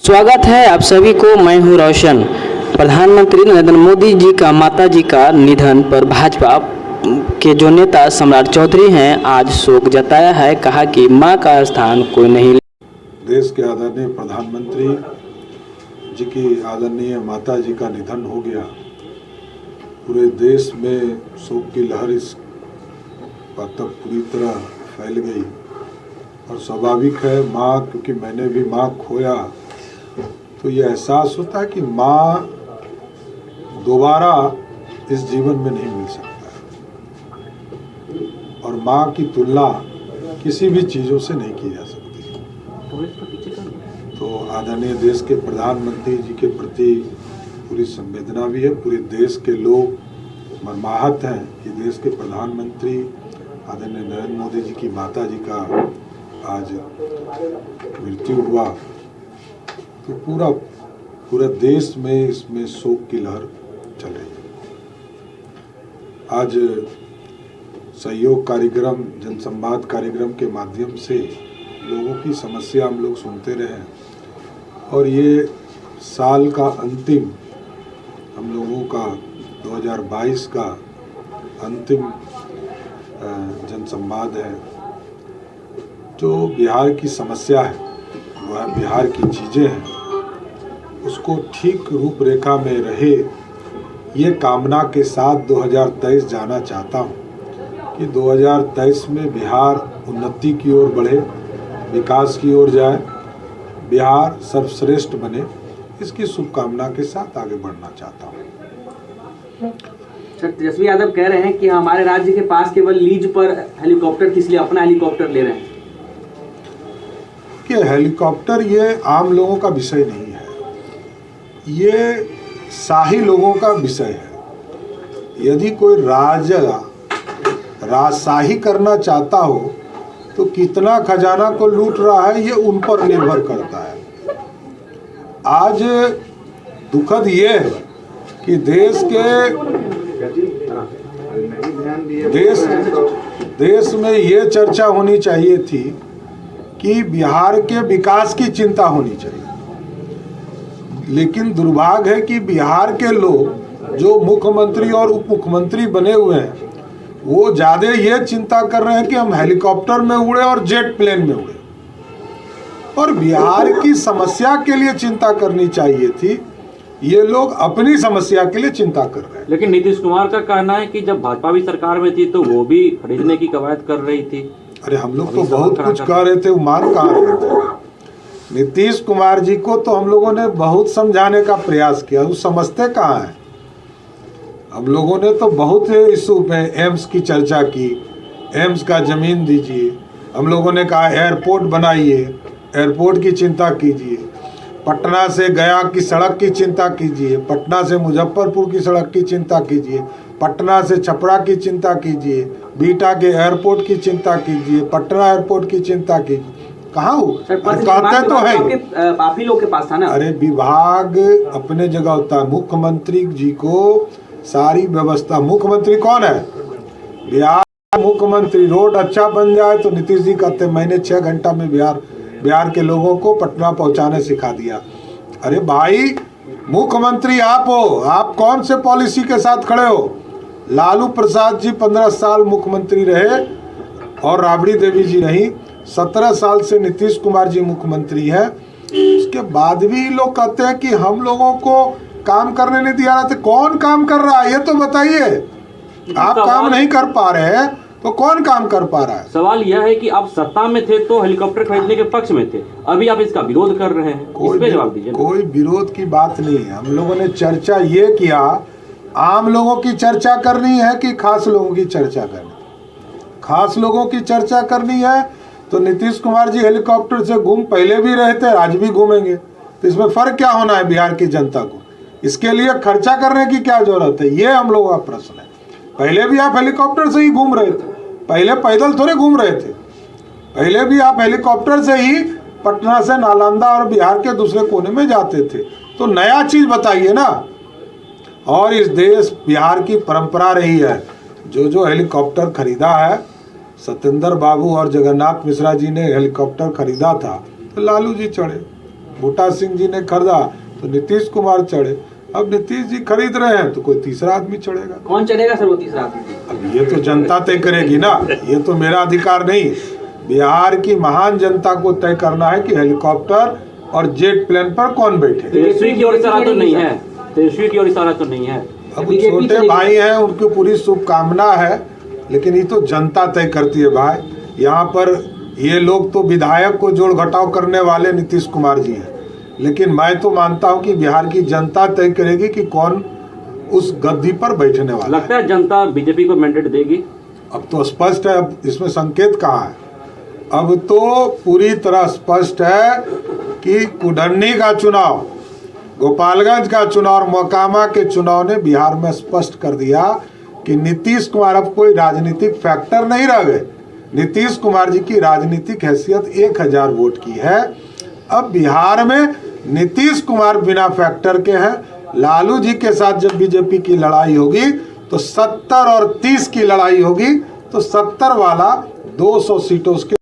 स्वागत है आप सभी को। मैं हूं रोशन। प्रधानमंत्री नरेंद्र मोदी जी का माता जी का निधन पर भाजपा के जो नेता सम्राट चौधरी हैं आज शोक जताया है। कहा कि मां का स्थान कोई नहीं। देश के आदरणीय प्रधानमंत्री जी की आदरणीय माता जी का निधन हो गया। पूरे देश में शोक की लहर इस बात तक पूरी तरह फैल गई और स्वाभाविक है माँ, क्योंकि मैंने भी माँ खोया तो ये एहसास होता है कि माँ दोबारा इस जीवन में नहीं मिल सकता है और माँ की तुलना किसी भी चीज़ों से नहीं की जा सकती। तो आदरणीय देश के प्रधानमंत्री जी के प्रति पूरी संवेदना भी है। पूरे देश के लोग मर्माहत हैं कि देश के प्रधानमंत्री आदरणीय नरेंद्र मोदी जी की माता जी का आज मृत्यु हुआ। तो पूरा देश में इसमें शोक की लहर चल रही है। आज सहयोग कार्यक्रम, जनसंवाद कार्यक्रम के माध्यम से लोगों की समस्या हम लोग सुनते रहे और ये साल का अंतिम हम लोगों का 2022 का अंतिम जनसंवाद है। जो बिहार की समस्या है, वह बिहार की चीज़ें हैं, उसको ठीक रूपरेखा में रहे ये कामना के साथ 2023 जाना चाहता हूँ कि 2023 में बिहार उन्नति की ओर बढ़े, विकास की ओर जाए, बिहार सर्वश्रेष्ठ बने। इसकी शुभकामना के साथ आगे बढ़ना चाहता हूँ। सर, तेजस्वी यादव कह रहे हैं कि हमारे राज्य के पास केवल लीज पर हेलीकॉप्टर, इसलिए अपना हेलीकॉप्टर ले रहे हैं। कि हेलीकॉप्टर ये आम लोगों का विषय नहीं है, ये शाही लोगों का विषय है। यदि कोई राजशाही करना चाहता हो तो कितना खजाना को लूट रहा है ये उन पर निर्भर करता है। आज दुखद ये है कि देश में ये चर्चा होनी चाहिए थी कि बिहार के विकास की चिंता होनी चाहिए, लेकिन दुर्भाग्य है कि बिहार के लोग जो मुख्यमंत्री और उप मुख्यमंत्री बने हुए हैं वो ज़्यादा ये चिंता कर रहे हैं कि हम हेलीकॉप्टर में उड़े और जेट प्लेन में उड़े, और बिहार की समस्या के लिए चिंता करनी चाहिए थी। ये लोग अपनी समस्या के लिए चिंता कर रहे हैं। लेकिन नीतीश कुमार का कहना है कि जब भाजपा भी सरकार में थी तो वो भी खरीदने की कवायद कर रही थी। अरे हम लोग तो बहुत कुछ कह रहे थे, वो मान कहाँ रहे थे। नीतीश कुमार जी को तो हम लोगों ने बहुत समझाने का प्रयास किया, वो समझते कहाँ हैं। हम लोगों ने तो बहुत इशू में एम्स की चर्चा की, एम्स का ज़मीन दीजिए, हम लोगों ने कहा एयरपोर्ट बनाइए, एयरपोर्ट की चिंता कीजिए, पटना से गया की सड़क की चिंता कीजिए, पटना से मुजफ्फरपुर की सड़क की चिंता कीजिए, पटना से छपरा की चिंता कीजिए, बीटा के एयरपोर्ट की चिंता कीजिए, पटना एयरपोर्ट की चिंता कीजिए। कहाँ हो? कहते तो है आप ही लोग के पास था ना। अरे विभाग अपने जगह होता है, मुख्यमंत्री जी को सारी व्यवस्था। मुख्यमंत्री कौन है? बिहार मुख्यमंत्री। रोड अच्छा बन जाए तो नीतीश जी कहते मैंने 6 घंटा में बिहार के लोगों को पटना पहुंचाने सिखा दिया। अरे भाई, मुख्यमंत्री आप हो, आप कौन से पॉलिसी के साथ खड़े हो? लालू प्रसाद जी 15 साल मुख्यमंत्री रहे और राबड़ी देवी जी नहीं। 17 साल से नीतीश कुमार जी मुख्यमंत्री है। उसके बाद भी लोग कहते हैं कि हम लोगों को काम करने नहीं दिया रहा। कौन काम कर रहा है ये तो बताइए। आप काम नहीं कर पा रहे हैं तो कौन काम कर पा रहा है? सवाल यह है कि आप सत्ता में थे तो हेलीकॉप्टर खरीदने के पक्ष में थे, अभी आप इसका विरोध कर रहे हैं, इस पे जवाब दीजिए। कोई विरोध की बात नहीं है। हम लोगों ने चर्चा ये किया, आम लोगों की चर्चा करनी है कि खास लोगों की चर्चा करनी? खास लोगों की चर्चा करनी है तो नीतीश कुमार जी हेलीकॉप्टर से घूम पहले भी रहे थे, आज भी घूमेंगे। तो इसमें फर्क क्या होना है बिहार की जनता को? इसके लिए खर्चा करने की क्या जरूरत है, ये हम लोगों का प्रश्न है। पहले भी आप हेलीकॉप्टर से ही घूम रहे थे, पहले पैदल थोड़े घूम रहे थे। पहले भी आप हेलीकॉप्टर से ही पटना से नालंदा और बिहार के दूसरे कोने में जाते थे। तो नया चीज बताइए ना। और इस देश बिहार की परंपरा रही है, जो हेलीकॉप्टर खरीदा है, सत्येंद्र बाबू और जगन्नाथ मिश्रा जी ने हेलीकॉप्टर खरीदा था तो लालू जी चढ़े, बूटा सिंह जी ने खरीदा तो नीतीश कुमार चढ़े, अब नीतीश जी खरीद रहे हैं तो कोई तीसरा आदमी चढ़ेगा। कौन चढ़ेगा सर वो तीसरा आदमी? अब ये तो जनता तय करेगी ना, ये तो मेरा अधिकार नहीं। बिहार की महान जनता को तय करना है कि हेलीकॉप्टर और जेट प्लेन पर कौन बैठे। तेजस्वी की ओर इशारा तो नहीं है, तेजस्वी की ओर इशारा तो नहीं है। अब छोटे भाई हैं, उनकी पूरी शुभकामना है, लेकिन ये तो जनता तय करती है भाई। यहाँ पर ये लोग तो विधायक को जोड़ घटाव करने वाले नीतीश कुमार जी हैं, लेकिन मैं तो मानता हूँ कि बिहार की जनता तय करेगी कि कौन उस गद्दी पर बैठने वाला लगता है जनता बीजेपी को मैंडेट देगी? अब तो स्पष्ट है, अब इसमें संकेत कहाँ है? अब तो पूरी तरह स्पष्ट है कि कुडन्नी का चुनाव, गोपालगंज का चुनाव और मोकामा के चुनाव ने बिहार में स्पष्ट कर दिया कि नीतीश कुमार अब कोई राजनीतिक फैक्टर नहीं रह गए। नीतीश कुमार जी की राजनीतिक हैसियत 1000 वोट की है। अब बिहार में नीतीश कुमार बिना फैक्टर के हैं। लालू जी के साथ जब बीजेपी की लड़ाई होगी तो 70 और 30 की लड़ाई होगी, तो 70 वाला 200 सीटों के